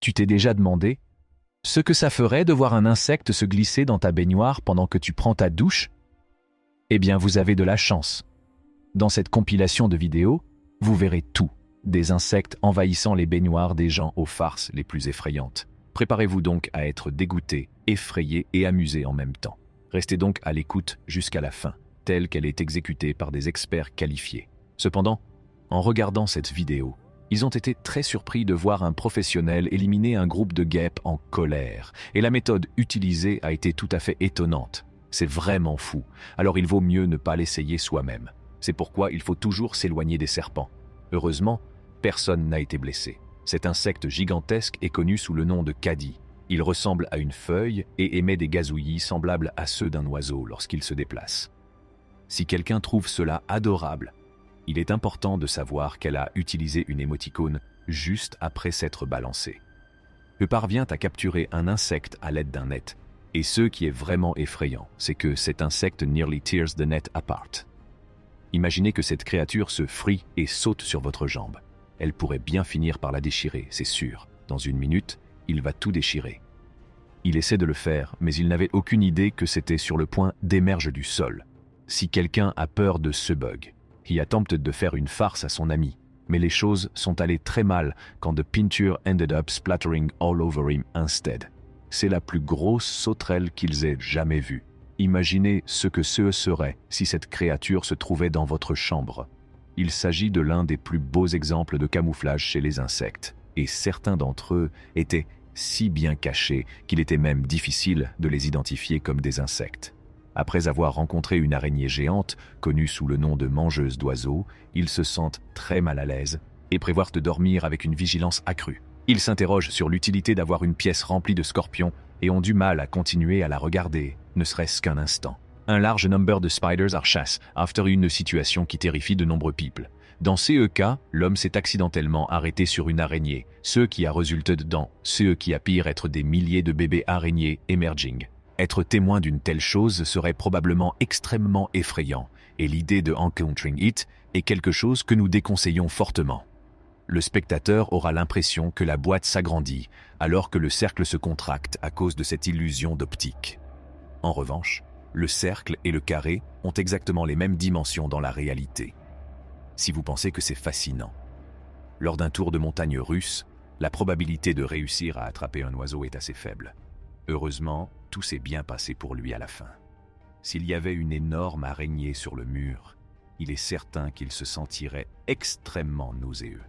Tu t'es déjà demandé ce que ça ferait de voir un insecte se glisser dans ta baignoire pendant que tu prends ta douche? Eh bien, vous avez de la chance. Dans cette compilation de vidéos, vous verrez tout, des insectes envahissant les baignoires des gens aux farces les plus effrayantes. Préparez-vous donc à être dégoûté, effrayé et amusé en même temps. Restez donc à l'écoute jusqu'à la fin, telle qu'elle est exécutée par des experts qualifiés. Cependant, en regardant cette vidéo, ils ont été très surpris de voir un professionnel éliminer un groupe de guêpes en colère, et la méthode utilisée a été tout à fait étonnante. C'est vraiment fou, alors il vaut mieux ne pas l'essayer soi-même. C'est pourquoi il faut toujours s'éloigner des serpents. Heureusement, personne n'a été blessé. Cet insecte gigantesque est connu sous le nom de cadi. Il ressemble à une feuille et émet des gazouillis semblables à ceux d'un oiseau lorsqu'il se déplace. Si quelqu'un trouve cela adorable, il est important de savoir qu'elle a utilisé une émoticône juste après s'être balancée. Elle parvient à capturer un insecte à l'aide d'un net. Et ce qui est vraiment effrayant, c'est que cet insecte nearly tears the net apart. Imaginez que cette créature se frie et saute sur votre jambe. Elle pourrait bien finir par la déchirer, c'est sûr. Dans une minute, il va tout déchirer. Il essaie de le faire, mais il n'avait aucune idée que c'était sur le point d'émerger du sol. Si quelqu'un a peur de ce bug, il attempte de faire une farce à son ami, mais les choses sont allées très mal quand the pinture ended up splattering all over him instead. C'est la plus grosse sauterelle qu'ils aient jamais vue. Imaginez ce que ce serait si cette créature se trouvait dans votre chambre. Il s'agit de l'un des plus beaux exemples de camouflage chez les insectes, et certains d'entre eux étaient si bien cachés qu'il était même difficile de les identifier comme des insectes. Après avoir rencontré une araignée géante, connue sous le nom de mangeuse d'oiseaux, ils se sentent très mal à l'aise et prévoient de dormir avec une vigilance accrue. Ils s'interrogent sur l'utilité d'avoir une pièce remplie de scorpions et ont du mal à continuer à la regarder, ne serait-ce qu'un instant. Un large number de spiders are chassed after une situation qui terrifie de nombreux people. Dans ces cas, l'homme s'est accidentellement arrêté sur une araignée, ce qui a résulté dans ce qui appear être des milliers de bébés araignées emerging. Être témoin d'une telle chose serait probablement extrêmement effrayant, et l'idée de encountering it est quelque chose que nous déconseillons fortement. Le spectateur aura l'impression que la boîte s'agrandit, alors que le cercle se contracte à cause de cette illusion d'optique. En revanche, le cercle et le carré ont exactement les mêmes dimensions dans la réalité. Si vous pensez que c'est fascinant. Lors d'un tour de montagne russe, la probabilité de réussir à attraper un oiseau est assez faible. Heureusement, tout s'est bien passé pour lui à la fin. S'il y avait une énorme araignée sur le mur, il est certain qu'il se sentirait extrêmement nauséeux.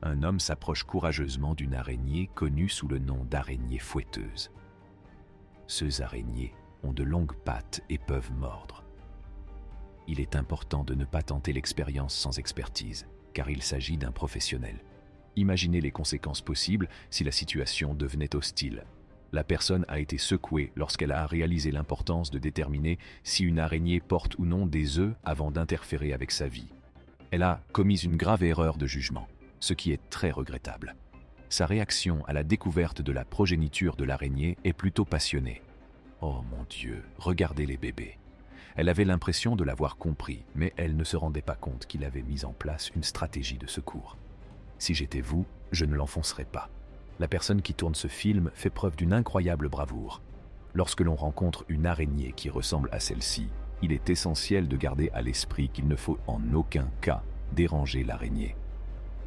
Un homme s'approche courageusement d'une araignée connue sous le nom d'araignée fouetteuse. Ces araignées ont de longues pattes et peuvent mordre. Il est important de ne pas tenter l'expérience sans expertise, car il s'agit d'un professionnel. Imaginez les conséquences possibles si la situation devenait hostile. La personne a été secouée lorsqu'elle a réalisé l'importance de déterminer si une araignée porte ou non des œufs avant d'interférer avec sa vie. Elle a commis une grave erreur de jugement, ce qui est très regrettable. Sa réaction à la découverte de la progéniture de l'araignée est plutôt passionnée. Oh mon Dieu, regardez les bébés. Elle avait l'impression de l'avoir compris, mais elle ne se rendait pas compte qu'il avait mis en place une stratégie de secours. Si j'étais vous, je ne l'enfoncerais pas. La personne qui tourne ce film fait preuve d'une incroyable bravoure. Lorsque l'on rencontre une araignée qui ressemble à celle-ci, il est essentiel de garder à l'esprit qu'il ne faut en aucun cas déranger l'araignée.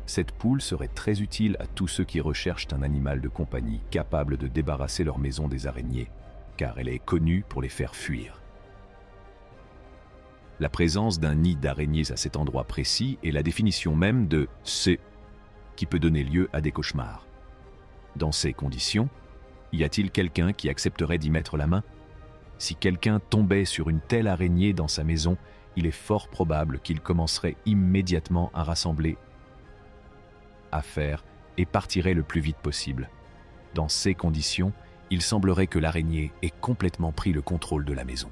Cette poule serait très utile à tous ceux qui recherchent un animal de compagnie capable de débarrasser leur maison des araignées, car elle est connue pour les faire fuir. La présence d'un nid d'araignées à cet endroit précis est la définition même de « ce » qui peut donner lieu à des cauchemars. Dans ces conditions, y a-t-il quelqu'un qui accepterait d'y mettre la main? Si quelqu'un tombait sur une telle araignée dans sa maison, il est fort probable qu'il commencerait immédiatement à rassembler affaires et partirait le plus vite possible. Dans ces conditions, il semblerait que l'araignée ait complètement pris le contrôle de la maison.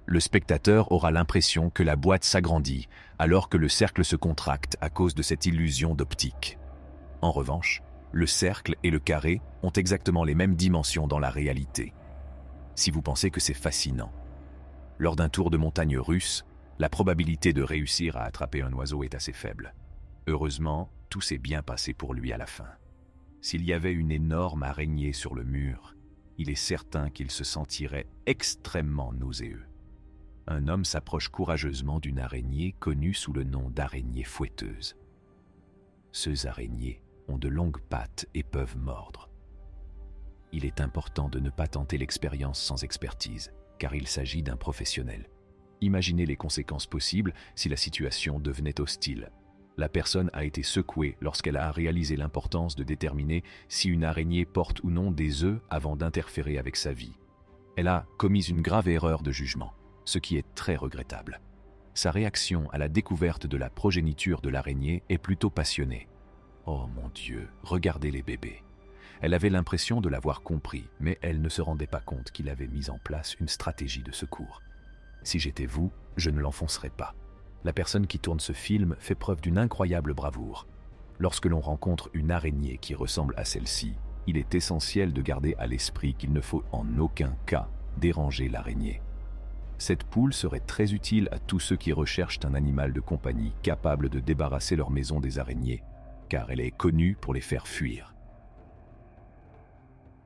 Le spectateur aura l'impression que la boîte s'agrandit, alors que le cercle se contracte à cause de cette illusion d'optique. En revanche, le cercle et le carré ont exactement les mêmes dimensions dans la réalité. Si vous pensez que c'est fascinant. Lors d'un tour de montagne russe, la probabilité de réussir à attraper un oiseau est assez faible. Heureusement, tout s'est bien passé pour lui à la fin. S'il y avait une énorme araignée sur le mur, il est certain qu'il se sentirait extrêmement nauséeux. Un homme s'approche courageusement d'une araignée connue sous le nom d'araignée fouetteuse. Ces araignées ont de longues pattes et peuvent mordre. Il est important de ne pas tenter l'expérience sans expertise, car il s'agit d'un professionnel. Imaginez les conséquences possibles si la situation devenait hostile. La personne a été secouée lorsqu'elle a réalisé l'importance de déterminer si une araignée porte ou non des œufs avant d'interférer avec sa vie. Elle a commis une grave erreur de jugement, ce qui est très regrettable. Sa réaction à la découverte de la progéniture de l'araignée est plutôt passionnée. Oh mon Dieu, regardez les bébés. Elle avait l'impression de l'avoir compris, mais elle ne se rendait pas compte qu'il avait mis en place une stratégie de secours. Si j'étais vous, je ne l'enfoncerais pas. La personne qui tourne ce film fait preuve d'une incroyable bravoure. Lorsque l'on rencontre une araignée qui ressemble à celle-ci, il est essentiel de garder à l'esprit qu'il ne faut en aucun cas déranger l'araignée. Cette poule serait très utile à tous ceux qui recherchent un animal de compagnie capable de débarrasser leur maison des araignées, car elle est connue pour les faire fuir.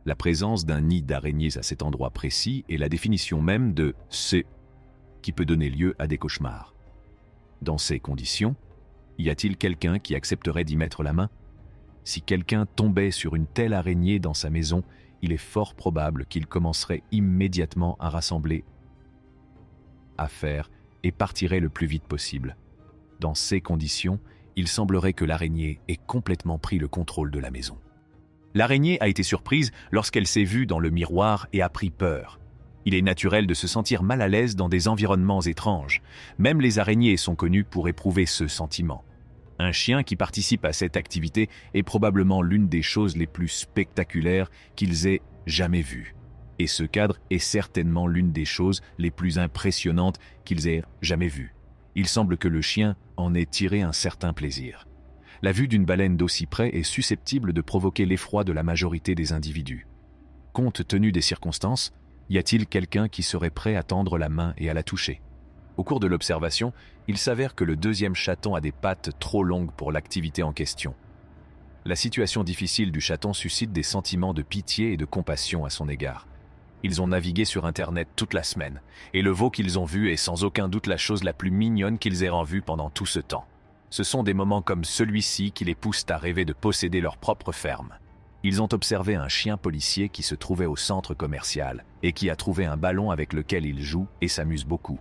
La présence d'un nid d'araignées à cet endroit précis est la définition même de « C » qui peut donner lieu à des cauchemars. Dans ces conditions, y a-t-il quelqu'un qui accepterait d'y mettre la main? Si quelqu'un tombait sur une telle araignée dans sa maison, il est fort probable qu'il commencerait immédiatement à rassembler affaires et partirait le plus vite possible. Dans ces conditions, il semblerait que l'araignée ait complètement pris le contrôle de la maison. L'araignée a été surprise lorsqu'elle s'est vue dans le miroir et a pris peur. Il est naturel de se sentir mal à l'aise dans des environnements étranges. Même les araignées sont connues pour éprouver ce sentiment. Un chien qui participe à cette activité est probablement l'une des choses les plus spectaculaires qu'ils aient jamais vues. Et ce cadre est certainement l'une des choses les plus impressionnantes qu'ils aient jamais vues. Il semble que le chien en ait tiré un certain plaisir. La vue d'une baleine d'aussi près est susceptible de provoquer l'effroi de la majorité des individus. Compte tenu des circonstances, y a-t-il quelqu'un qui serait prêt à tendre la main et à la toucher? Au cours de l'observation, il s'avère que le deuxième chaton a des pattes trop longues pour l'activité en question. La situation difficile du chaton suscite des sentiments de pitié et de compassion à son égard. Ils ont navigué sur Internet toute la semaine, et le veau qu'ils ont vu est sans aucun doute la chose la plus mignonne qu'ils aient en vue pendant tout ce temps. Ce sont des moments comme celui-ci qui les poussent à rêver de posséder leur propre ferme. Ils ont observé un chien policier qui se trouvait au centre commercial et qui a trouvé un ballon avec lequel il joue et s'amuse beaucoup.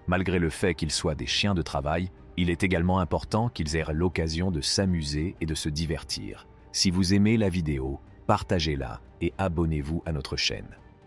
Malgré le fait qu'ils soient des chiens de travail, il est également important qu'ils aient l'occasion de s'amuser et de se divertir. Si vous aimez la vidéo, partagez-la et abonnez-vous à notre chaîne.